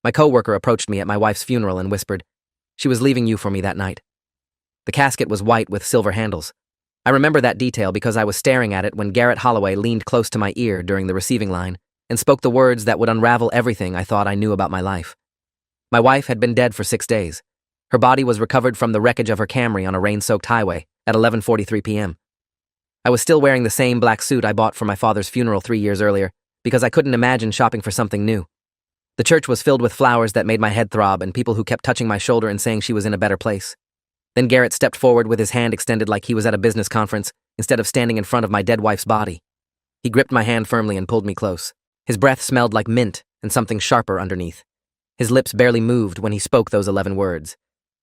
My coworker approached me at my wife's funeral and whispered, "She was leaving you for me that night." The casket was white with silver handles. I remember that detail because I was staring at it when Garrett Holloway leaned close to my ear during the receiving line and spoke the words that would unravel everything I thought I knew about my life. My wife had been dead for 6 days. Her body was recovered from the wreckage of her Camry on a rain-soaked highway at 11:43 p.m. I was still wearing the same black suit I bought for my father's funeral 3 years earlier because I couldn't imagine shopping for something new. The church was filled with flowers that made my head throb and people who kept touching my shoulder and saying she was in a better place. Then Garrett stepped forward with his hand extended like he was at a business conference instead of standing in front of my dead wife's body. He gripped my hand firmly and pulled me close. His breath smelled like mint and something sharper underneath. His lips barely moved when he spoke those 11 words.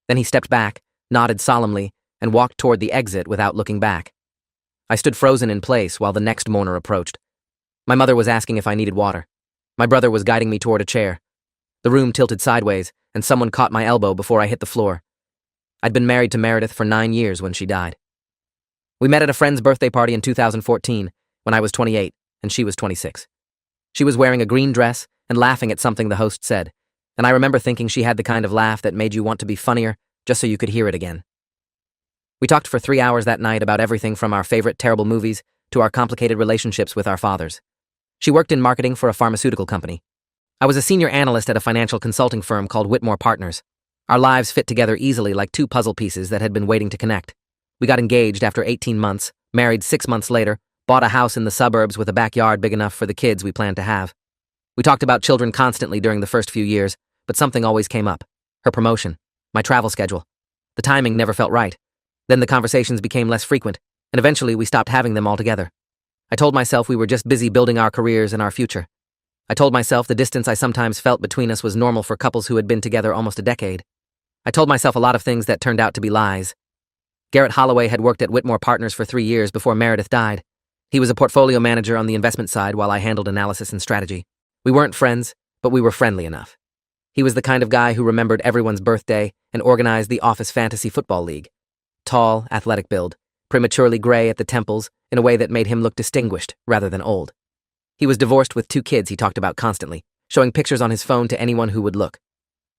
Then he stepped back, nodded solemnly, and walked toward the exit without looking back. I stood frozen in place while the next mourner approached. My mother was asking if I needed water. My brother was guiding me toward a chair. The room tilted sideways, and someone caught my elbow before I hit the floor. I'd been married to Meredith for 9 years when she died. We met at a friend's birthday party in 2014, when I was 28 and she was 26. She was wearing a green dress and laughing at something the host said, and I remember thinking she had the kind of laugh that made you want to be funnier just so you could hear it again. We talked for 3 hours that night about everything from our favorite terrible movies to our complicated relationships with our fathers. She worked in marketing for a pharmaceutical company. I was a senior analyst at a financial consulting firm called Whitmore Partners. Our lives fit together easily like two puzzle pieces that had been waiting to connect. We got engaged after 18 months, married 6 months later, bought a house in the suburbs with a backyard big enough for the kids we planned to have. We talked about children constantly during the first few years, but something always came up. Her promotion, my travel schedule. The timing never felt right. Then the conversations became less frequent, and eventually we stopped having them altogether. I told myself we were just busy building our careers and our future. I told myself the distance I sometimes felt between us was normal for couples who had been together almost a decade. I told myself a lot of things that turned out to be lies. Garrett Holloway had worked at Whitmore Partners for 3 years before Meredith died. He was a portfolio manager on the investment side while I handled analysis and strategy. We weren't friends, but we were friendly enough. He was the kind of guy who remembered everyone's birthday and organized the office fantasy football league. Tall, athletic build, prematurely gray at the temples in a way that made him look distinguished rather than old. He was divorced with 2 kids he talked about constantly, showing pictures on his phone to anyone who would look.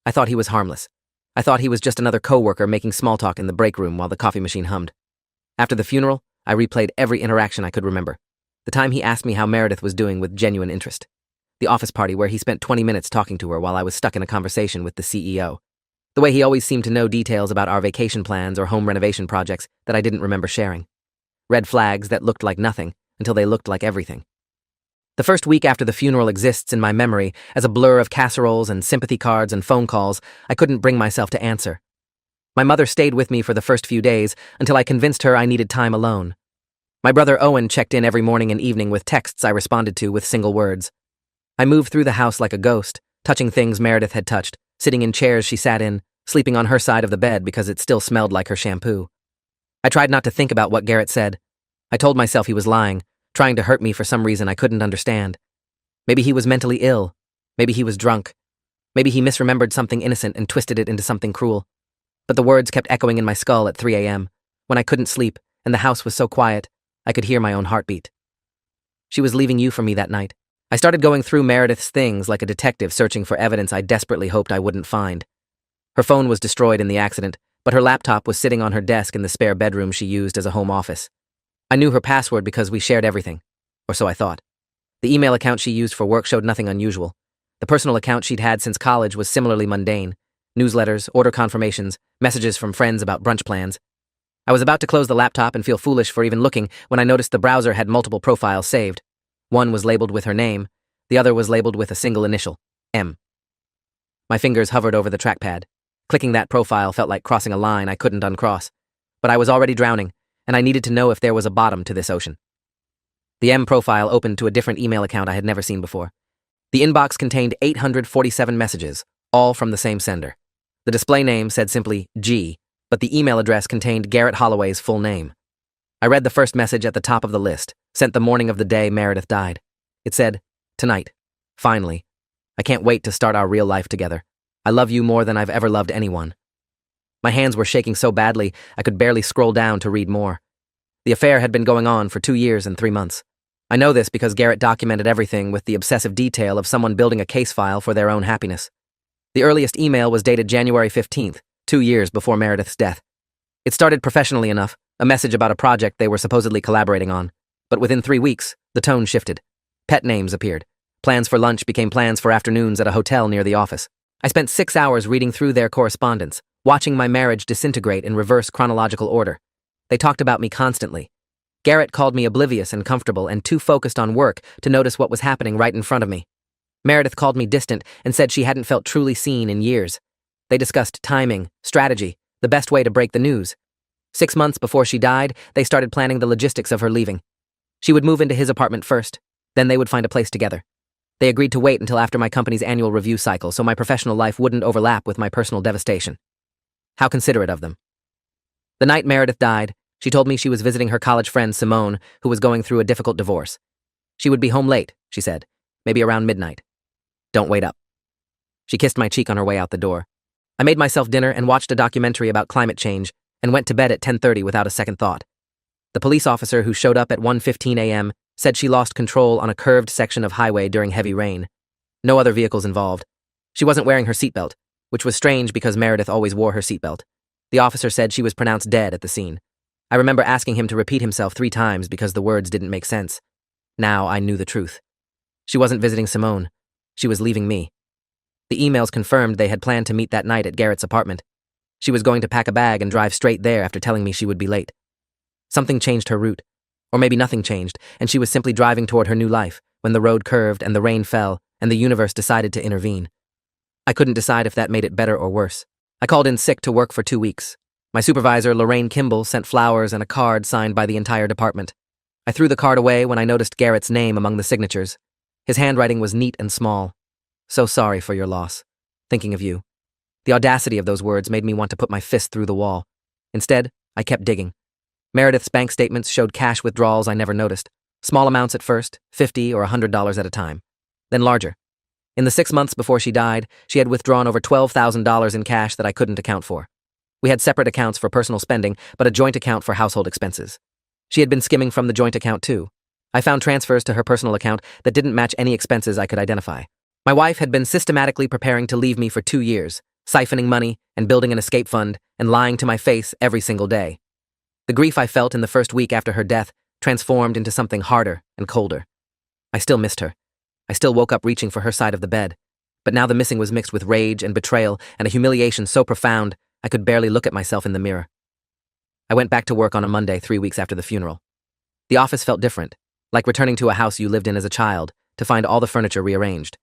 I thought he was harmless. I thought he was just another coworker making small talk in the break room while the coffee machine hummed. After the funeral, I replayed every interaction I could remember. The time he asked me how Meredith was doing with genuine interest. The office party where he spent 20 minutes talking to her while I was stuck in a conversation with the CEO. The way he always seemed to know details about our vacation plans or home renovation projects that I didn't remember sharing. Red flags that looked like nothing until they looked like everything. The first week after the funeral exists in my memory as a blur of casseroles and sympathy cards and phone calls I couldn't bring myself to answer. My mother stayed with me for the first few days until I convinced her I needed time alone. My brother Owen checked in every morning and evening with texts I responded to with single words. I moved through the house like a ghost, touching things Meredith had touched, sitting in chairs she sat in, sleeping on her side of the bed because it still smelled like her shampoo. I tried not to think about what Garrett said. I told myself he was lying, trying to hurt me for some reason I couldn't understand. Maybe he was mentally ill. Maybe he was drunk. Maybe he misremembered something innocent and twisted it into something cruel. But the words kept echoing in my skull at 3 a.m., when I couldn't sleep and the house was so quiet I could hear my own heartbeat. She was leaving you for me that night. I started going through Meredith's things like a detective searching for evidence I desperately hoped I wouldn't find. Her phone was destroyed in the accident, but her laptop was sitting on her desk in the spare bedroom she used as a home office. I knew her password because we shared everything, or so I thought. The email account she used for work showed nothing unusual. The personal account she'd had since college was similarly mundane. Newsletters, order confirmations, messages from friends about brunch plans. I was about to close the laptop and feel foolish for even looking when I noticed the browser had multiple profiles saved. One was labeled with her name, the other was labeled with a single initial, M. My fingers hovered over the trackpad. Clicking that profile felt like crossing a line I couldn't uncross. But I was already drowning, and I needed to know if there was a bottom to this ocean. The M profile opened to a different email account I had never seen before. The inbox contained 847 messages, all from the same sender. The display name said simply G, but the email address contained Garrett Holloway's full name. I read the first message at the top of the list, sent the morning of the day Meredith died. It said, "Tonight. Finally. I can't wait to start our real life together. I love you more than I've ever loved anyone." My hands were shaking so badly I could barely scroll down to read more. The affair had been going on for 2 years and 3 months. I know this because Garrett documented everything with the obsessive detail of someone building a case file for their own happiness. The earliest email was dated January 15th, 2 years before Meredith's death. It started professionally enough, a message about a project they were supposedly collaborating on. But within 3 weeks, the tone shifted. Pet names appeared. Plans for lunch became plans for afternoons at a hotel near the office. I spent 6 hours reading through their correspondence, watching my marriage disintegrate in reverse chronological order. They talked about me constantly. Garrett called me oblivious and comfortable and too focused on work to notice what was happening right in front of me. Meredith called me distant and said she hadn't felt truly seen in years. They discussed timing, strategy, the best way to break the news. 6 months before she died, they started planning the logistics of her leaving. She would move into his apartment first, then they would find a place together. They agreed to wait until after my company's annual review cycle so my professional life wouldn't overlap with my personal devastation. How considerate of them. The night Meredith died, she told me she was visiting her college friend Simone, who was going through a difficult divorce. She would be home late, she said, maybe around midnight. Don't wait up. She kissed my cheek on her way out the door. I made myself dinner and watched a documentary about climate change and went to bed at 10:30 without a second thought. The police officer who showed up at 1:15 a.m. said she lost control on a curved section of highway during heavy rain. No other vehicles involved. She wasn't wearing her seatbelt, which was strange because Meredith always wore her seatbelt. The officer said she was pronounced dead at the scene. I remember asking him to repeat himself 3 times because the words didn't make sense. Now I knew the truth. She wasn't visiting Simone. She was leaving me. The emails confirmed they had planned to meet that night at Garrett's apartment. She was going to pack a bag and drive straight there after telling me she would be late. Something changed her route. Or maybe nothing changed, and she was simply driving toward her new life when the road curved and the rain fell and the universe decided to intervene. I couldn't decide if that made it better or worse. I called in sick to work for 2 weeks. My supervisor, Lorraine Kimball, sent flowers and a card signed by the entire department. I threw the card away when I noticed Garrett's name among the signatures. His handwriting was neat and small. So sorry for your loss. Thinking of you. The audacity of those words made me want to put my fist through the wall. Instead, I kept digging. Meredith's bank statements showed cash withdrawals I never noticed. Small amounts at first, $50 or $100 at a time. Then larger. In the 6 months before she died, she had withdrawn over $12,000 in cash that I couldn't account for. We had separate accounts for personal spending, but a joint account for household expenses. She had been skimming from the joint account too. I found transfers to her personal account that didn't match any expenses I could identify. My wife had been systematically preparing to leave me for 2 years, siphoning money and building an escape fund and lying to my face every single day. The grief I felt in the first week after her death transformed into something harder and colder. I still missed her. I still woke up reaching for her side of the bed. But now the missing was mixed with rage and betrayal and a humiliation so profound I could barely look at myself in the mirror. I went back to work on a Monday 3 weeks after the funeral. The office felt different, like returning to a house you lived in as a child, to find all the furniture rearranged.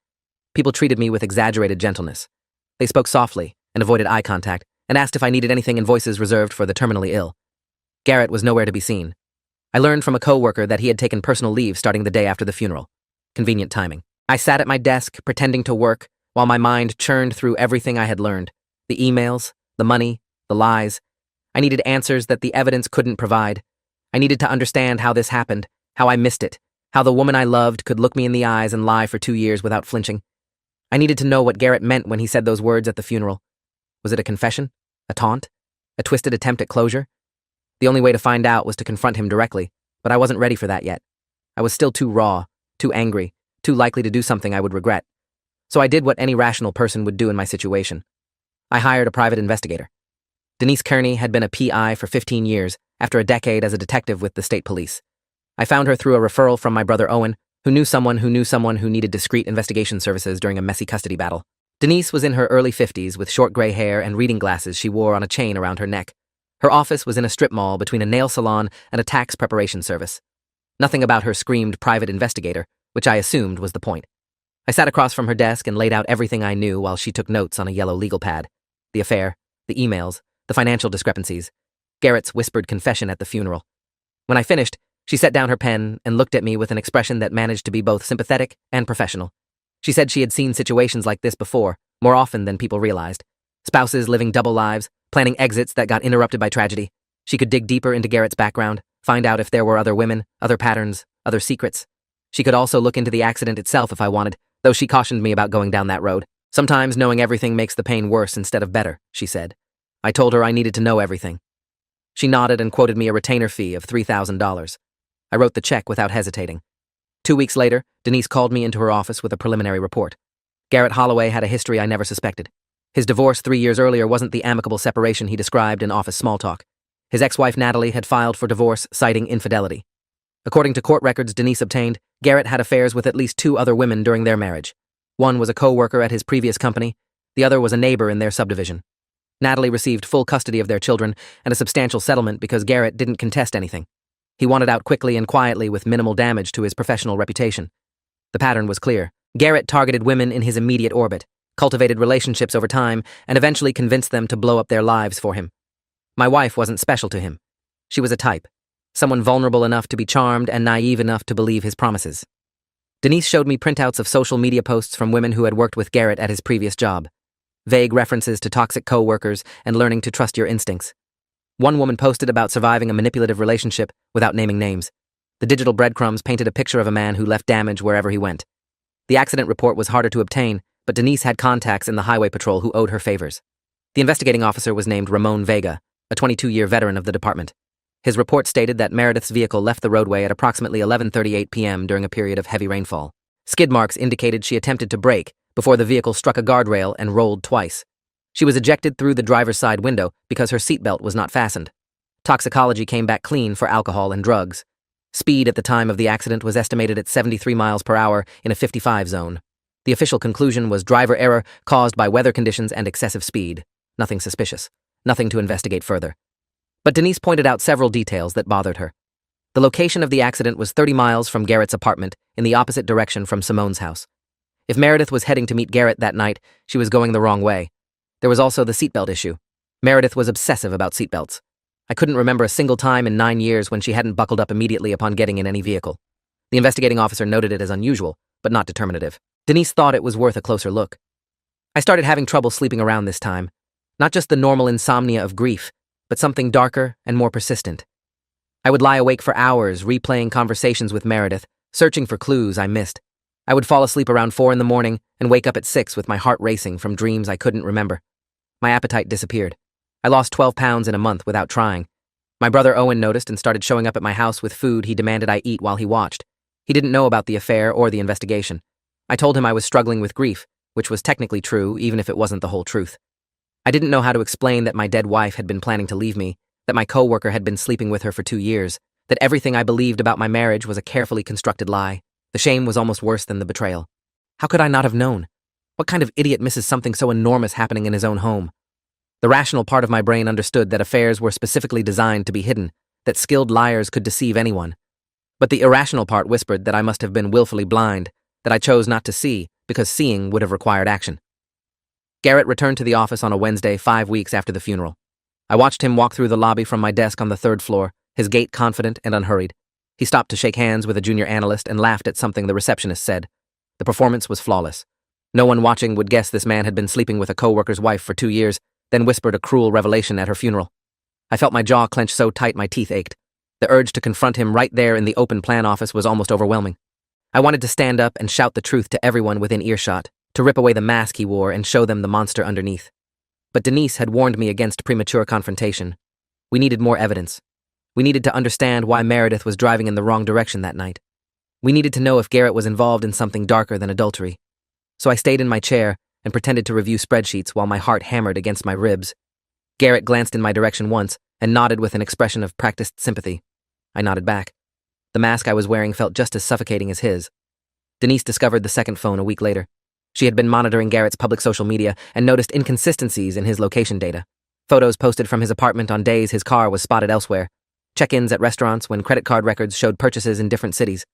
People treated me with exaggerated gentleness. They spoke softly and avoided eye contact and asked if I needed anything in voices reserved for the terminally ill. Garrett was nowhere to be seen. I learned from a coworker that he had taken personal leave starting the day after the funeral. Convenient timing. I sat at my desk, pretending to work, while my mind churned through everything I had learned. The emails, the money, the lies. I needed answers that the evidence couldn't provide. I needed to understand how this happened, how I missed it, how the woman I loved could look me in the eyes and lie for 2 years without flinching. I needed to know what Garrett meant when he said those words at the funeral. Was it a confession? A taunt? A twisted attempt at closure? The only way to find out was to confront him directly, but I wasn't ready for that yet. I was still too raw, too angry, too likely to do something I would regret. So I did what any rational person would do in my situation. I hired a private investigator. Denise Kearney had been a PI for 15 years, after a decade as a detective with the state police. I found her through a referral from my brother Owen, who knew someone who needed discreet investigation services during a messy custody battle. Denise was in her early 50s with short gray hair and reading glasses she wore on a chain around her neck. Her office was in a strip mall between a nail salon and a tax preparation service. Nothing about her screamed private investigator, which I assumed was the point. I sat across from her desk and laid out everything I knew while she took notes on a yellow legal pad. The affair, the emails, the financial discrepancies, Garrett's whispered confession at the funeral. When I finished, she set down her pen and looked at me with an expression that managed to be both sympathetic and professional. She said she had seen situations like this before, more often than people realized. Spouses living double lives, planning exits that got interrupted by tragedy. She could dig deeper into Garrett's background, find out if there were other women, other patterns, other secrets. She could also look into the accident itself if I wanted, though she cautioned me about going down that road. Sometimes knowing everything makes the pain worse instead of better, she said. I told her I needed to know everything. She nodded and quoted me a retainer fee of $3,000. I wrote the check without hesitating. 2 weeks later, Denise called me into her office with a preliminary report. Garrett Holloway had a history I never suspected. His divorce 3 years earlier wasn't the amicable separation he described in office small talk. His ex-wife Natalie had filed for divorce, citing infidelity. According to court records Denise obtained, Garrett had affairs with at least 2 other women during their marriage. One was a coworker at his previous company, the other was a neighbor in their subdivision. Natalie received full custody of their children and a substantial settlement because Garrett didn't contest anything. He wanted out quickly and quietly with minimal damage to his professional reputation. The pattern was clear. Garrett targeted women in his immediate orbit, cultivated relationships over time, and eventually convinced them to blow up their lives for him. My wife wasn't special to him. She was a type, someone vulnerable enough to be charmed and naive enough to believe his promises. Denise showed me printouts of social media posts from women who had worked with Garrett at his previous job. Vague references to toxic coworkers and learning to trust your instincts. One woman posted about surviving a manipulative relationship without naming names. The digital breadcrumbs painted a picture of a man who left damage wherever he went. The accident report was harder to obtain, but Denise had contacts in the highway patrol who owed her favors. The investigating officer was named Ramon Vega, a 22-year veteran of the department. His report stated that Meredith's vehicle left the roadway at approximately 11:38 p.m. during a period of heavy rainfall. Skid marks indicated she attempted to brake before the vehicle struck a guardrail and rolled twice. She was ejected through the driver's side window because her seatbelt was not fastened. Toxicology came back clean for alcohol and drugs. Speed at the time of the accident was estimated at 73 miles per hour in a 55 zone. The official conclusion was driver error caused by weather conditions and excessive speed. Nothing suspicious. Nothing to investigate further. But Denise pointed out several details that bothered her. The location of the accident was 30 miles from Garrett's apartment, in the opposite direction from Simone's house. If Meredith was heading to meet Garrett that night, she was going the wrong way. There was also the seatbelt issue. Meredith was obsessive about seatbelts. I couldn't remember a single time in 9 years when she hadn't buckled up immediately upon getting in any vehicle. The investigating officer noted it as unusual, but not determinative. Denise thought it was worth a closer look. I started having trouble sleeping around this time. Not just the normal insomnia of grief, but something darker and more persistent. I would lie awake for hours, replaying conversations with Meredith, searching for clues I missed. I would fall asleep around 4 in the morning and wake up at 6 with my heart racing from dreams I couldn't remember. My appetite disappeared. I lost 12 pounds in a month without trying. My brother Owen noticed and started showing up at my house with food he demanded I eat while he watched. He didn't know about the affair or the investigation. I told him I was struggling with grief, which was technically true even if it wasn't the whole truth. I didn't know how to explain that my dead wife had been planning to leave me, that my coworker had been sleeping with her for 2 years, that everything I believed about my marriage was a carefully constructed lie. The shame was almost worse than the betrayal. How could I not have known? What kind of idiot misses something so enormous happening in his own home? The rational part of my brain understood that affairs were specifically designed to be hidden, that skilled liars could deceive anyone. But the irrational part whispered that I must have been willfully blind, that I chose not to see because seeing would have required action. Garrett returned to the office on a Wednesday 5 weeks after the funeral. I watched him walk through the lobby from my desk on the 3rd floor, his gait confident and unhurried. He stopped to shake hands with a junior analyst and laughed at something the receptionist said. The performance was flawless. No one watching would guess this man had been sleeping with a coworker's wife for 2 years, then whispered a cruel revelation at her funeral. I felt my jaw clench so tight my teeth ached. The urge to confront him right there in the open plan office was almost overwhelming. I wanted to stand up and shout the truth to everyone within earshot, to rip away the mask he wore and show them the monster underneath. But Denise had warned me against premature confrontation. We needed more evidence. We needed to understand why Meredith was driving in the wrong direction that night. We needed to know if Garrett was involved in something darker than adultery. So I stayed in my chair and pretended to review spreadsheets while my heart hammered against my ribs. Garrett glanced in my direction once and nodded with an expression of practiced sympathy. I nodded back. The mask I was wearing felt just as suffocating as his. Denise discovered the second phone a week later. She had been monitoring Garrett's public social media and noticed inconsistencies in his location data. Photos posted from his apartment on days his car was spotted elsewhere. Check-ins at restaurants when credit card records showed purchases in different cities.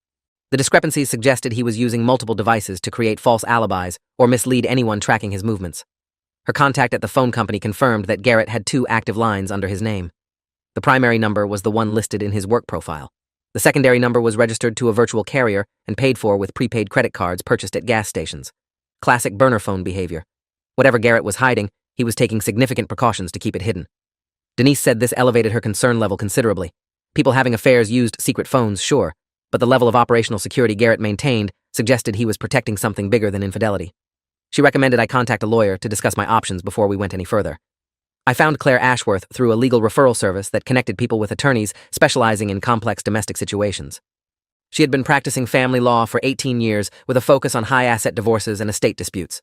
The discrepancies suggested he was using multiple devices to create false alibis or mislead anyone tracking his movements. Her contact at the phone company confirmed that Garrett had 2 active lines under his name. The primary number was the one listed in his work profile. The secondary number was registered to a virtual carrier and paid for with prepaid credit cards purchased at gas stations. Classic burner phone behavior. Whatever Garrett was hiding, he was taking significant precautions to keep it hidden. Denise said this elevated her concern level considerably. People having affairs used secret phones, sure, but the level of operational security Garrett maintained suggested he was protecting something bigger than infidelity. She recommended I contact a lawyer to discuss my options before we went any further. I found Claire Ashworth through a legal referral service that connected people with attorneys specializing in complex domestic situations. She had been practicing family law for 18 years with a focus on high-asset divorces and estate disputes.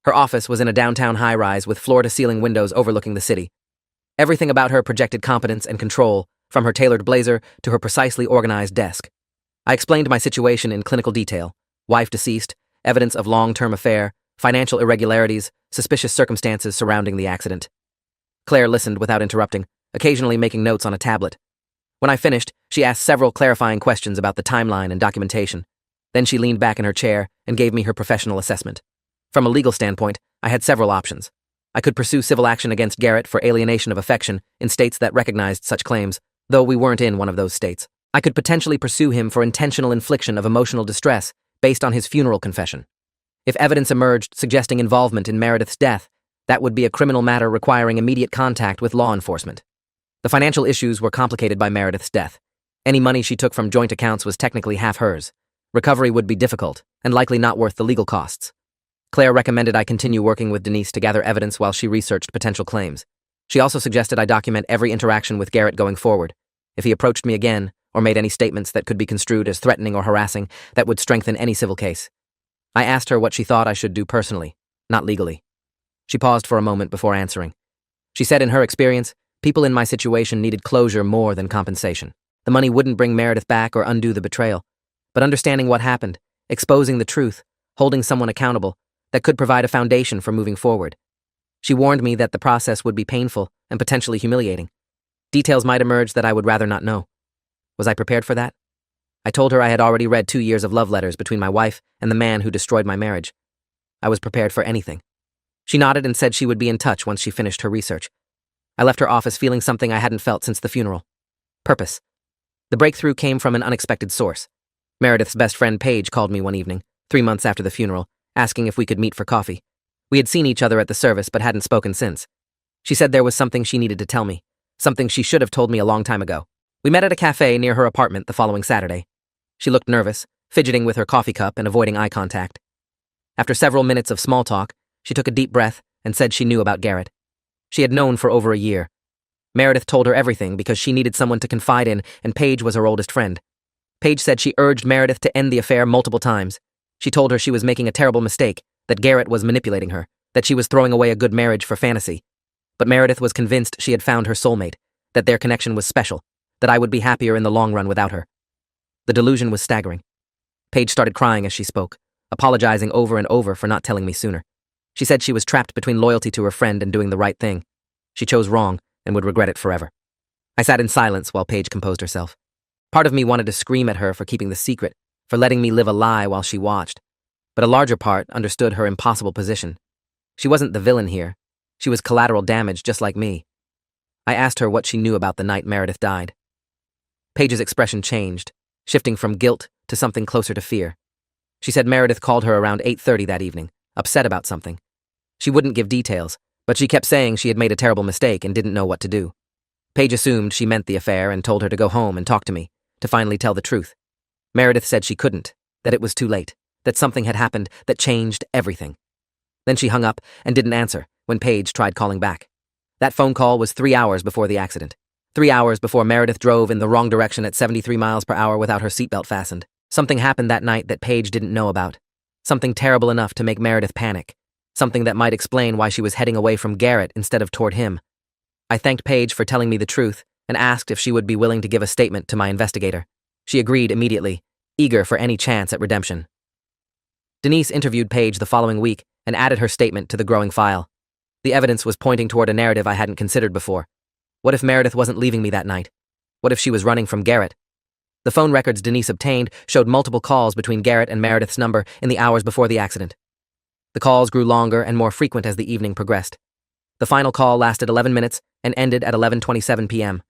Her office was in a downtown high-rise with floor-to-ceiling windows overlooking the city. Everything about her projected competence and control, from her tailored blazer to her precisely organized desk. I explained my situation in clinical detail: wife deceased, evidence of long-term affair, financial irregularities, suspicious circumstances surrounding the accident. Claire listened without interrupting, occasionally making notes on a tablet. When I finished, she asked several clarifying questions about the timeline and documentation. Then she leaned back in her chair and gave me her professional assessment. From a legal standpoint, I had several options. I could pursue civil action against Garrett for alienation of affection in states that recognized such claims, though we weren't in one of those states. I could potentially pursue him for intentional infliction of emotional distress based on his funeral confession. If evidence emerged suggesting involvement in Meredith's death, that would be a criminal matter requiring immediate contact with law enforcement. The financial issues were complicated by Meredith's death. Any money she took from joint accounts was technically half hers. Recovery would be difficult, and likely not worth the legal costs. Claire recommended I continue working with Denise to gather evidence while she researched potential claims. She also suggested I document every interaction with Garrett going forward. If he approached me again, or made any statements that could be construed as threatening or harassing, that would strengthen any civil case. I asked her what she thought I should do personally, not legally. She paused for a moment before answering. She said in her experience, people in my situation needed closure more than compensation. The money wouldn't bring Meredith back or undo the betrayal, but understanding what happened, exposing the truth, holding someone accountable, that could provide a foundation for moving forward. She warned me that the process would be painful and potentially humiliating. Details might emerge that I would rather not know. Was I prepared for that? I told her I had already read 2 years of love letters between my wife and the man who destroyed my marriage. I was prepared for anything. She nodded and said she would be in touch once she finished her research. I left her office feeling something I hadn't felt since the funeral. Purpose. The breakthrough came from an unexpected source. Meredith's best friend Paige called me one evening, 3 months after the funeral, asking if we could meet for coffee. We had seen each other at the service but hadn't spoken since. She said there was something she needed to tell me, something she should have told me a long time ago. We met at a cafe near her apartment the following Saturday. She looked nervous, fidgeting with her coffee cup and avoiding eye contact. After several minutes of small talk, she took a deep breath and said she knew about Garrett. She had known for over a year. Meredith told her everything because she needed someone to confide in, and Paige was her oldest friend. Paige said she urged Meredith to end the affair multiple times. She told her she was making a terrible mistake, that Garrett was manipulating her, that she was throwing away a good marriage for fantasy. But Meredith was convinced she had found her soulmate, that their connection was special, that I would be happier in the long run without her. The delusion was staggering. Paige started crying as she spoke, apologizing over and over for not telling me sooner. She said she was trapped between loyalty to her friend and doing the right thing. She chose wrong and would regret it forever. I sat in silence while Paige composed herself. Part of me wanted to scream at her for keeping the secret, for letting me live a lie while she watched. But a larger part understood her impossible position. She wasn't the villain here. She was collateral damage just like me. I asked her what she knew about the night Meredith died. Paige's expression changed, shifting from guilt to something closer to fear. She said Meredith called her around 8:30 that evening, upset about something. She wouldn't give details, but she kept saying she had made a terrible mistake and didn't know what to do. Paige assumed she meant the affair and told her to go home and talk to me, to finally tell the truth. Meredith said she couldn't, that it was too late, that something had happened that changed everything. Then she hung up and didn't answer when Paige tried calling back. That phone call was 3 hours before the accident. 3 hours before Meredith drove in the wrong direction at 73 miles per hour without her seatbelt fastened. Something happened that night that Paige didn't know about. Something terrible enough to make Meredith panic. Something that might explain why she was heading away from Garrett instead of toward him. I thanked Paige for telling me the truth and asked if she would be willing to give a statement to my investigator. She agreed immediately, eager for any chance at redemption. Denise interviewed Paige the following week and added her statement to the growing file. The evidence was pointing toward a narrative I hadn't considered before. What if Meredith wasn't leaving me that night? What if she was running from Garrett? The phone records Denise obtained showed multiple calls between Garrett and Meredith's number in the hours before the accident. The calls grew longer and more frequent as the evening progressed. The final call lasted 11 minutes and ended at 11:27 p.m.,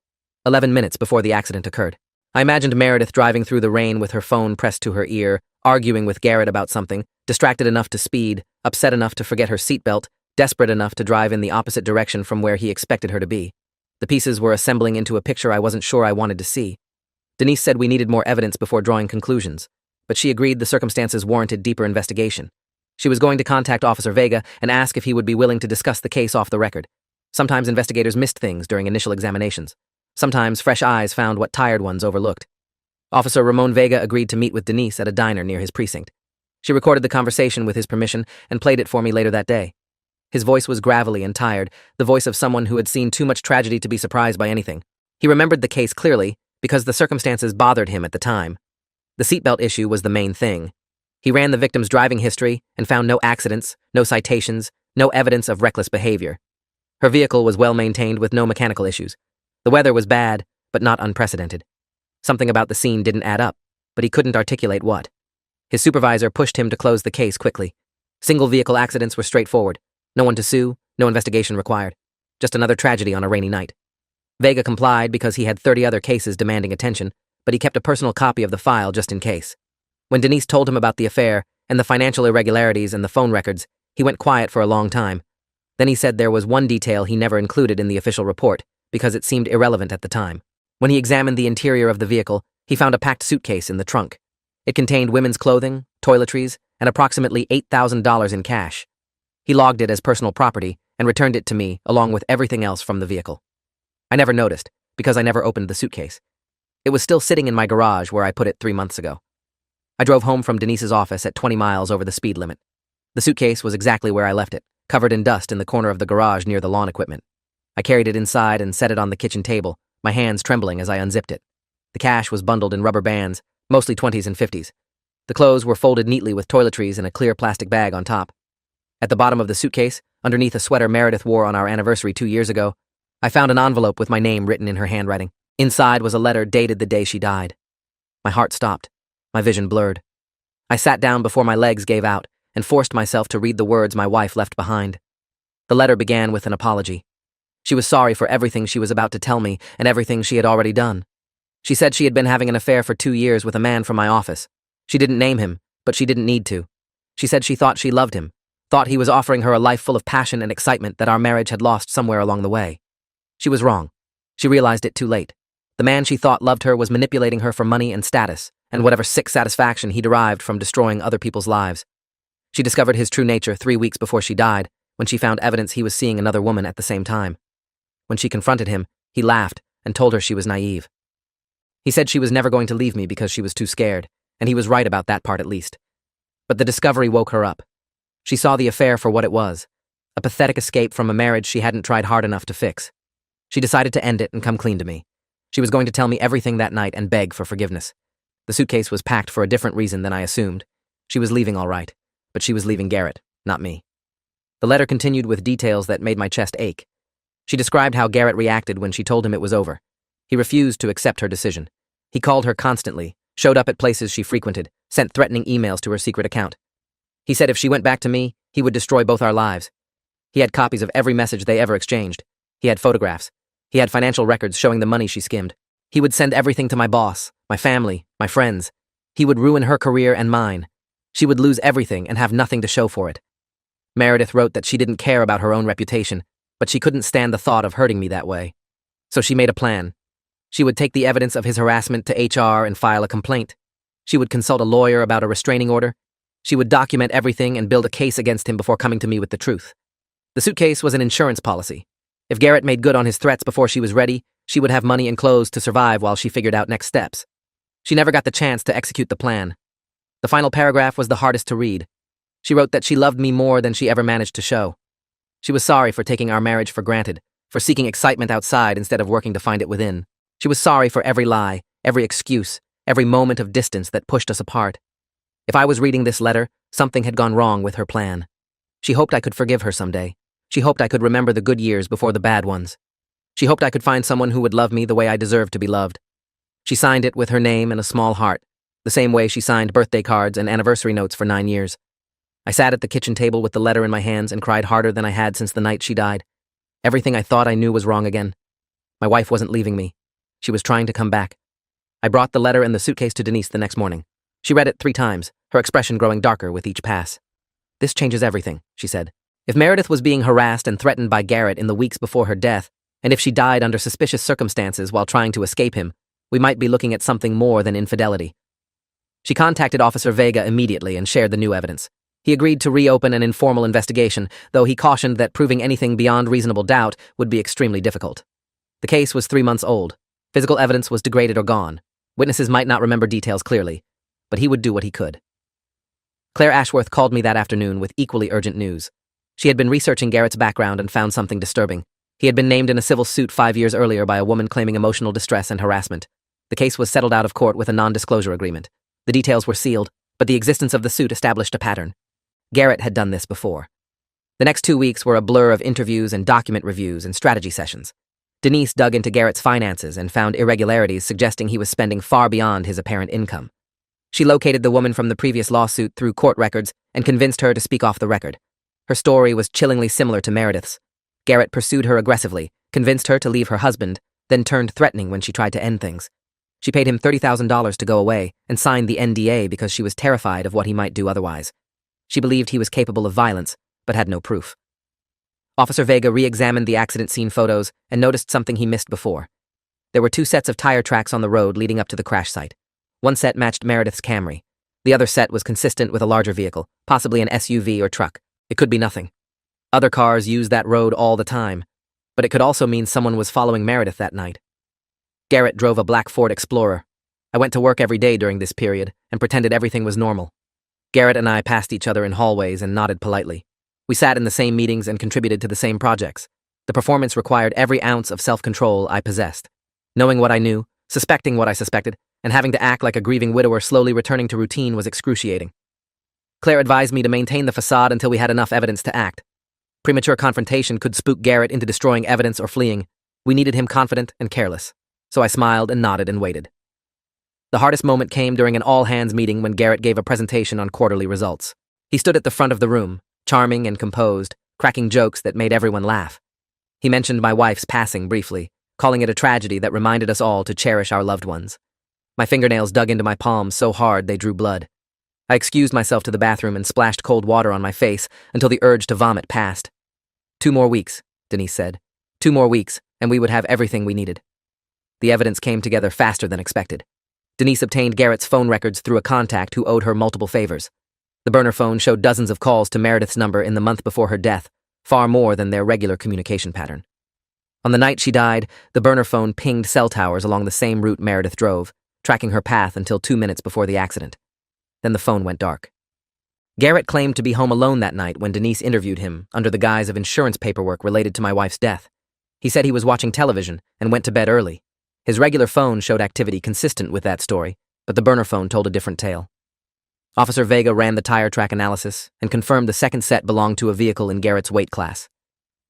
11 minutes before the accident occurred. I imagined Meredith driving through the rain with her phone pressed to her ear, arguing with Garrett about something, distracted enough to speed, upset enough to forget her seatbelt, desperate enough to drive in the opposite direction from where he expected her to be. The pieces were assembling into a picture I wasn't sure I wanted to see. Denise said we needed more evidence before drawing conclusions, but she agreed the circumstances warranted deeper investigation. She was going to contact Officer Vega and ask if he would be willing to discuss the case off the record. Sometimes investigators missed things during initial examinations. Sometimes fresh eyes found what tired ones overlooked. Officer Ramon Vega agreed to meet with Denise at a diner near his precinct. She recorded the conversation with his permission and played it for me later that day. His voice was gravelly and tired, the voice of someone who had seen too much tragedy to be surprised by anything. He remembered the case clearly because the circumstances bothered him at the time. The seatbelt issue was the main thing. He ran the victim's driving history and found no accidents, no citations, no evidence of reckless behavior. Her vehicle was well maintained with no mechanical issues. The weather was bad, but not unprecedented. Something about the scene didn't add up, but he couldn't articulate what. His supervisor pushed him to close the case quickly. Single vehicle accidents were straightforward. No one to sue, no investigation required. Just another tragedy on a rainy night. Vega complied because he had 30 other cases demanding attention, but he kept a personal copy of the file just in case. When Denise told him about the affair and the financial irregularities and the phone records, he went quiet for a long time. Then he said there was one detail he never included in the official report because it seemed irrelevant at the time. When he examined the interior of the vehicle, he found a packed suitcase in the trunk. It contained women's clothing, toiletries, and approximately $8,000 in cash. He logged it as personal property and returned it to me along with everything else from the vehicle. I never noticed because I never opened the suitcase. It was still sitting in my garage where I put it 3 months ago. I drove home from Denise's office at 20 miles over the speed limit. The suitcase was exactly where I left it, covered in dust in the corner of the garage near the lawn equipment. I carried it inside and set it on the kitchen table, my hands trembling as I unzipped it. The cash was bundled in rubber bands, mostly 20s and 50s. The clothes were folded neatly with toiletries in a clear plastic bag on top. At the bottom of the suitcase, underneath a sweater Meredith wore on our anniversary 2 years ago, I found an envelope with my name written in her handwriting. Inside was a letter dated the day she died. My heart stopped. My vision blurred. I sat down before my legs gave out and forced myself to read the words my wife left behind. The letter began with an apology. She was sorry for everything she was about to tell me and everything she had already done. She said she had been having an affair for 2 years with a man from my office. She didn't name him, but she didn't need to. She said she thought she loved him, thought he was offering her a life full of passion and excitement that our marriage had lost somewhere along the way. She was wrong. She realized it too late. The man she thought loved her was manipulating her for money and status, and whatever sick satisfaction he derived from destroying other people's lives. She discovered his true nature 3 weeks before she died, when she found evidence he was seeing another woman at the same time. When she confronted him, he laughed and told her she was naive. He said she was never going to leave me because she was too scared, and he was right about that part at least. But the discovery woke her up. She saw the affair for what it was, a pathetic escape from a marriage she hadn't tried hard enough to fix. She decided to end it and come clean to me. She was going to tell me everything that night and beg for forgiveness. The suitcase was packed for a different reason than I assumed. She was leaving all right, but she was leaving Garrett, not me. The letter continued with details that made my chest ache. She described how Garrett reacted when she told him it was over. He refused to accept her decision. He called her constantly, showed up at places she frequented, sent threatening emails to her secret account. He said if she went back to me, he would destroy both our lives. He had copies of every message they ever exchanged. He had photographs. He had financial records showing the money she skimmed. He would send everything to my boss, my family, my friends. He would ruin her career and mine. She would lose everything and have nothing to show for it. Meredith wrote that she didn't care about her own reputation, but she couldn't stand the thought of hurting me that way. So she made a plan. She would take the evidence of his harassment to HR and file a complaint. She would consult a lawyer about a restraining order. She would document everything and build a case against him before coming to me with the truth. The suitcase was an insurance policy. If Garrett made good on his threats before she was ready, she would have money and clothes to survive while she figured out next steps. She never got the chance to execute the plan. The final paragraph was the hardest to read. She wrote that she loved me more than she ever managed to show. She was sorry for taking our marriage for granted, for seeking excitement outside instead of working to find it within. She was sorry for every lie, every excuse, every moment of distance that pushed us apart. If I was reading this letter, something had gone wrong with her plan. She hoped I could forgive her someday. She hoped I could remember the good years before the bad ones. She hoped I could find someone who would love me the way I deserved to be loved. She signed it with her name and a small heart, the same way she signed birthday cards and anniversary notes for 9 years. I sat at the kitchen table with the letter in my hands and cried harder than I had since the night she died. Everything I thought I knew was wrong again. My wife wasn't leaving me. She was trying to come back. I brought the letter and the suitcase to Denise the next morning. She read it 3 times, her expression growing darker with each pass. "This changes everything," she said. If Meredith was being harassed and threatened by Garrett in the weeks before her death, and if she died under suspicious circumstances while trying to escape him, we might be looking at something more than infidelity. She contacted Officer Vega immediately and shared the new evidence. He agreed to reopen an informal investigation, though he cautioned that proving anything beyond reasonable doubt would be extremely difficult. The case was 3 months old. Physical evidence was degraded or gone. Witnesses might not remember details clearly, but he would do what he could. Claire Ashworth called me that afternoon with equally urgent news. She had been researching Garrett's background and found something disturbing. He had been named in a civil suit 5 years earlier by a woman claiming emotional distress and harassment. The case was settled out of court with a non-disclosure agreement. The details were sealed, but the existence of the suit established a pattern. Garrett had done this before. The next 2 weeks were a blur of interviews and document reviews and strategy sessions. Denise dug into Garrett's finances and found irregularities suggesting he was spending far beyond his apparent income. She located the woman from the previous lawsuit through court records and convinced her to speak off the record. Her story was chillingly similar to Meredith's. Garrett pursued her aggressively, convinced her to leave her husband, then turned threatening when she tried to end things. She paid him $30,000 to go away and signed the NDA because she was terrified of what he might do otherwise. She believed he was capable of violence, but had no proof. Officer Vega re-examined the accident scene photos and noticed something he missed before. There were 2 sets of tire tracks on the road leading up to the crash site. One set matched Meredith's Camry. The other set was consistent with a larger vehicle, possibly an SUV or truck. It could be nothing. Other cars use that road all the time, but it could also mean someone was following Meredith that night. Garrett drove a black Ford Explorer. I went to work every day during this period and pretended everything was normal. Garrett and I passed each other in hallways and nodded politely. We sat in the same meetings and contributed to the same projects. The performance required every ounce of self-control I possessed. Knowing what I knew, suspecting what I suspected, and having to act like a grieving widower slowly returning to routine was excruciating. Claire advised me to maintain the facade until we had enough evidence to act. Premature confrontation could spook Garrett into destroying evidence or fleeing. We needed him confident and careless. So I smiled and nodded and waited. The hardest moment came during an all-hands meeting when Garrett gave a presentation on quarterly results. He stood at the front of the room, charming and composed, cracking jokes that made everyone laugh. He mentioned my wife's passing briefly, calling it a tragedy that reminded us all to cherish our loved ones. My fingernails dug into my palms so hard they drew blood. I excused myself to the bathroom and splashed cold water on my face until the urge to vomit passed. 2 more weeks, Denise said. 2 more weeks, and we would have everything we needed. The evidence came together faster than expected. Denise obtained Garrett's phone records through a contact who owed her multiple favors. The burner phone showed dozens of calls to Meredith's number in the month before her death, far more than their regular communication pattern. On the night she died, the burner phone pinged cell towers along the same route Meredith drove, tracking her path until 2 minutes before the accident. Then the phone went dark. Garrett claimed to be home alone that night when Denise interviewed him under the guise of insurance paperwork related to my wife's death. He said he was watching television and went to bed early. His regular phone showed activity consistent with that story, but the burner phone told a different tale. Officer Vega ran the tire track analysis and confirmed the second set belonged to a vehicle in Garrett's weight class.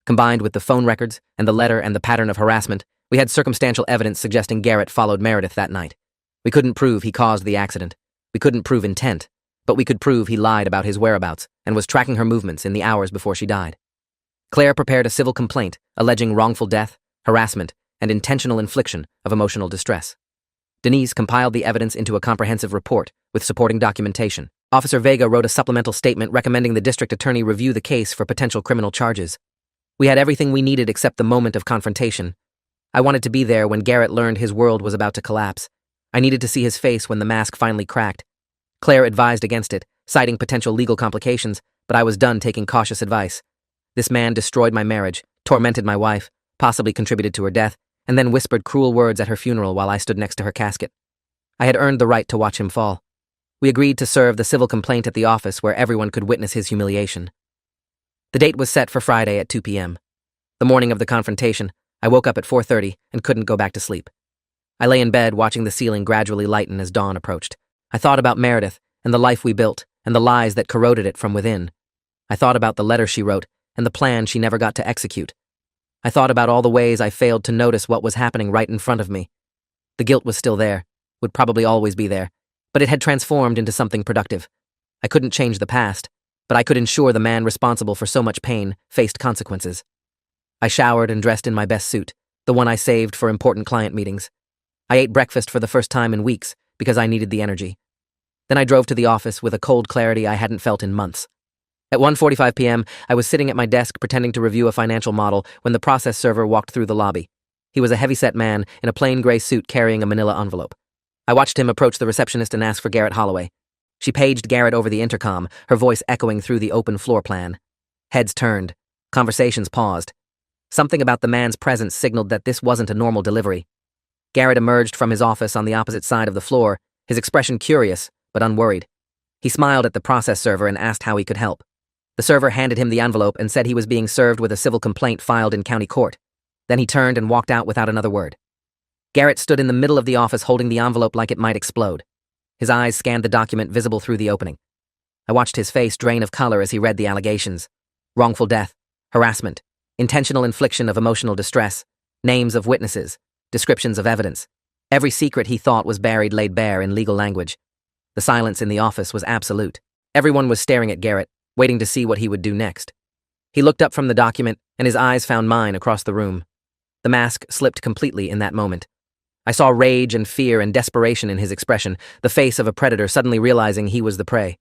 Combined with the phone records and the letter and the pattern of harassment, we had circumstantial evidence suggesting Garrett followed Meredith that night. We couldn't prove he caused the accident. We couldn't prove intent, but we could prove he lied about his whereabouts and was tracking her movements in the hours before she died. Claire prepared a civil complaint alleging wrongful death, harassment, and intentional infliction of emotional distress. Denise compiled the evidence into a comprehensive report with supporting documentation. Officer Vega wrote a supplemental statement recommending the district attorney review the case for potential criminal charges. We had everything we needed except the moment of confrontation. I wanted to be there when Garrett learned his world was about to collapse. I needed to see his face when the mask finally cracked. Claire advised against it, citing potential legal complications, but I was done taking cautious advice. This man destroyed my marriage, tormented my wife, possibly contributed to her death, and then whispered cruel words at her funeral while I stood next to her casket. I had earned the right to watch him fall. We agreed to serve the civil complaint at the office where everyone could witness his humiliation. The date was set for Friday at 2 p.m. The morning of the confrontation, I woke up at 4:30 and couldn't go back to sleep. I lay in bed watching the ceiling gradually lighten as dawn approached. I thought about Meredith and the life we built and the lies that corroded it from within. I thought about the letter she wrote and the plan she never got to execute. I thought about all the ways I failed to notice what was happening right in front of me. The guilt was still there, would probably always be there, but it had transformed into something productive. I couldn't change the past, but I could ensure the man responsible for so much pain faced consequences. I showered and dressed in my best suit, the one I saved for important client meetings. I ate breakfast for the first time in weeks because I needed the energy. Then I drove to the office with a cold clarity I hadn't felt in months. At 1:45 p.m., I was sitting at my desk pretending to review a financial model when the process server walked through the lobby. He was a heavy-set man in a plain gray suit carrying a manila envelope. I watched him approach the receptionist and ask for Garrett Holloway. She paged Garrett over the intercom, her voice echoing through the open floor plan. Heads turned. Conversations paused. Something about the man's presence signaled that this wasn't a normal delivery. Garrett emerged from his office on the opposite side of the floor, his expression curious, but unworried. He smiled at the process server and asked how he could help. The server handed him the envelope and said he was being served with a civil complaint filed in county court. Then he turned and walked out without another word. Garrett stood in the middle of the office holding the envelope like it might explode. His eyes scanned the document visible through the opening. I watched his face drain of color as he read the allegations. Wrongful death, harassment, intentional infliction of emotional distress, names of witnesses, descriptions of evidence. Every secret he thought was buried laid bare in legal language. The silence in the office was absolute. Everyone was staring at Garrett, waiting to see what he would do next. He looked up from the document, and his eyes found mine across the room. The mask slipped completely in that moment. I saw rage and fear and desperation in his expression, the face of a predator suddenly realizing he was the prey.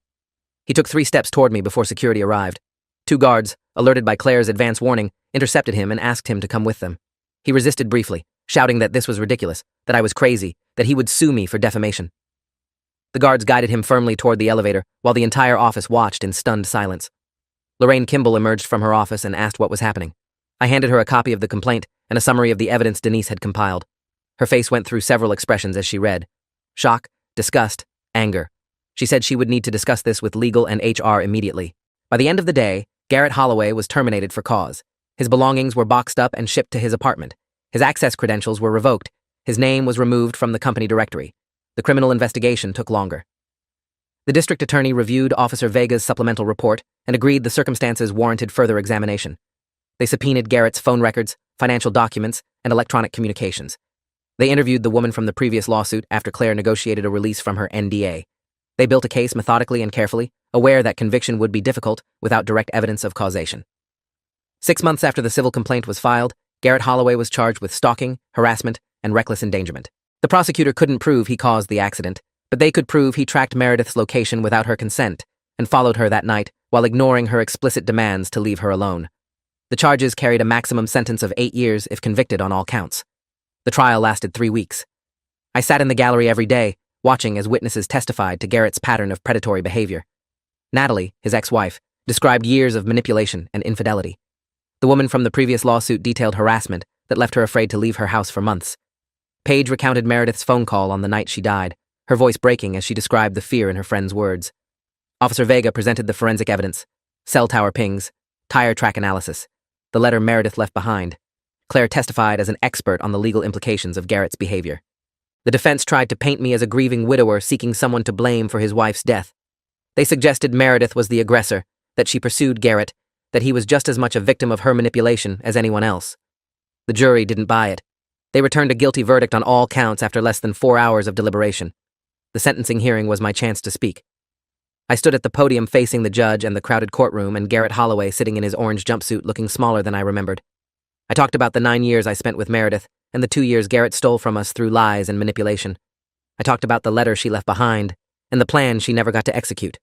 He took 3 steps toward me before security arrived. 2 guards, alerted by Claire's advance warning, intercepted him and asked him to come with them. He resisted briefly, shouting that this was ridiculous, that I was crazy, that he would sue me for defamation. The guards guided him firmly toward the elevator, while the entire office watched in stunned silence. Lorraine Kimball emerged from her office and asked what was happening. I handed her a copy of the complaint and a summary of the evidence Denise had compiled. Her face went through several expressions as she read. Shock, disgust, anger. She said she would need to discuss this with legal and HR immediately. By the end of the day, Garrett Holloway was terminated for cause. His belongings were boxed up and shipped to his apartment. His access credentials were revoked. His name was removed from the company directory. The criminal investigation took longer. The district attorney reviewed Officer Vega's supplemental report and agreed the circumstances warranted further examination. They subpoenaed Garrett's phone records, financial documents, and electronic communications. They interviewed the woman from the previous lawsuit after Claire negotiated a release from her NDA. They built a case methodically and carefully, aware that conviction would be difficult without direct evidence of causation. 6 months after the civil complaint was filed, Garrett Holloway was charged with stalking, harassment, and reckless endangerment. The prosecutor couldn't prove he caused the accident, but they could prove he tracked Meredith's location without her consent and followed her that night while ignoring her explicit demands to leave her alone. The charges carried a maximum sentence of 8 years if convicted on all counts. The trial lasted 3 weeks. I sat in the gallery every day, watching as witnesses testified to Garrett's pattern of predatory behavior. Natalie, his ex-wife, described years of manipulation and infidelity. The woman from the previous lawsuit detailed harassment that left her afraid to leave her house for months. Paige recounted Meredith's phone call on the night she died, her voice breaking as she described the fear in her friend's words. Officer Vega presented the forensic evidence, cell tower pings, tire track analysis, the letter Meredith left behind. Claire testified as an expert on the legal implications of Garrett's behavior. The defense tried to paint me as a grieving widower seeking someone to blame for his wife's death. They suggested Meredith was the aggressor, that she pursued Garrett, that he was just as much a victim of her manipulation as anyone else. The jury didn't buy it. They returned a guilty verdict on all counts after less than 4 hours of deliberation. The sentencing hearing was my chance to speak. I stood at the podium facing the judge and the crowded courtroom and Garrett Holloway sitting in his orange jumpsuit looking smaller than I remembered. I talked about the 9 years I spent with Meredith and the 2 years Garrett stole from us through lies and manipulation. I talked about the letter she left behind and the plan she never got to execute.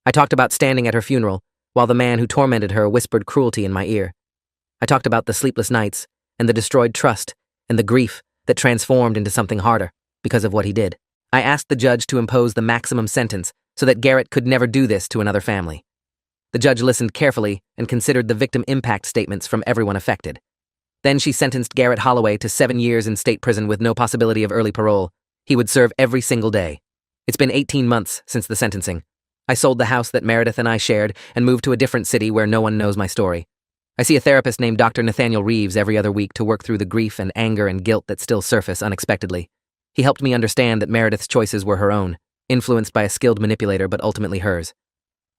I talked about standing at her funeral while the man who tormented her whispered cruelty in my ear. I talked about the sleepless nights and the destroyed trust and the grief that transformed into something harder because of what he did. I asked the judge to impose the maximum sentence so that Garrett could never do this to another family. The judge listened carefully and considered the victim impact statements from everyone affected. Then she sentenced Garrett Holloway to 7 years in state prison with no possibility of early parole. He would serve every single day. It's been 18 months since the sentencing. I sold the house that Meredith and I shared and moved to a different city where no one knows my story. I see a therapist named Dr. Nathaniel Reeves every other week to work through the grief and anger and guilt that still surface unexpectedly. He helped me understand that Meredith's choices were her own, influenced by a skilled manipulator but ultimately hers.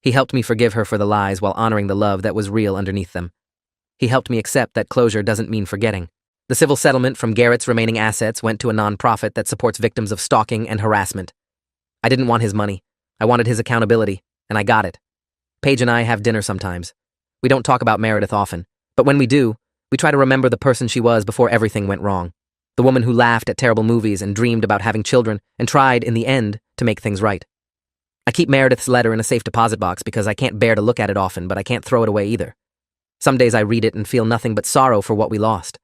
He helped me forgive her for the lies while honoring the love that was real underneath them. He helped me accept that closure doesn't mean forgetting. The civil settlement from Garrett's remaining assets went to a nonprofit that supports victims of stalking and harassment. I didn't want his money. I wanted his accountability, and I got it. Paige and I have dinner sometimes. We don't talk about Meredith often, but when we do, we try to remember the person she was before everything went wrong. The woman who laughed at terrible movies and dreamed about having children and tried, in the end, to make things right. I keep Meredith's letter in a safe deposit box because I can't bear to look at it often, but I can't throw it away either. Some days I read it and feel nothing but sorrow for what we lost.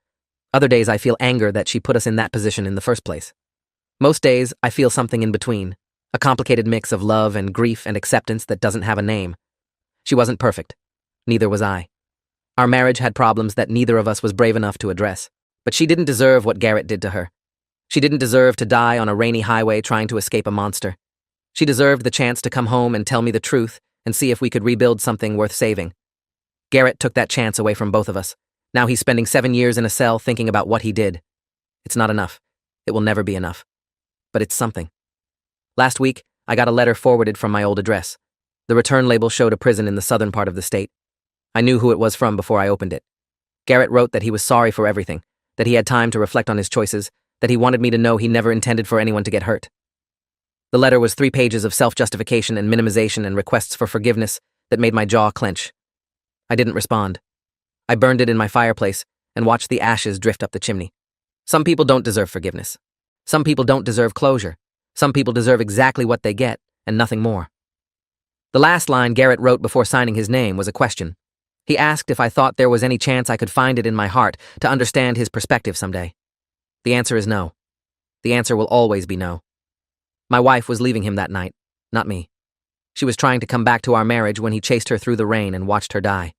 Other days I feel anger that she put us in that position in the first place. Most days I feel something in between, a complicated mix of love and grief and acceptance that doesn't have a name. She wasn't perfect. Neither was I. Our marriage had problems that neither of us was brave enough to address. But she didn't deserve what Garrett did to her. She didn't deserve to die on a rainy highway trying to escape a monster. She deserved the chance to come home and tell me the truth and see if we could rebuild something worth saving. Garrett took that chance away from both of us. Now he's spending 7 years in a cell thinking about what he did. It's not enough. It will never be enough. But it's something. Last week, I got a letter forwarded from my old address. The return label showed a prison in the southern part of the state. I knew who it was from before I opened it. Garrett wrote that he was sorry for everything, that he had time to reflect on his choices, that he wanted me to know he never intended for anyone to get hurt. The letter was 3 pages of self-justification and minimization and requests for forgiveness that made my jaw clench. I didn't respond. I burned it in my fireplace and watched the ashes drift up the chimney. Some people don't deserve forgiveness. Some people don't deserve closure. Some people deserve exactly what they get and nothing more. The last line Garrett wrote before signing his name was a question. He asked if I thought there was any chance I could find it in my heart to understand his perspective someday. The answer is no. The answer will always be no. My wife was leaving him that night, not me. She was trying to come back to our marriage when he chased her through the rain and watched her die.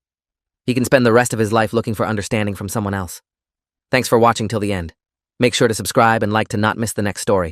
He can spend the rest of his life looking for understanding from someone else. Thanks for watching till the end. Make sure to subscribe and like to not miss the next story.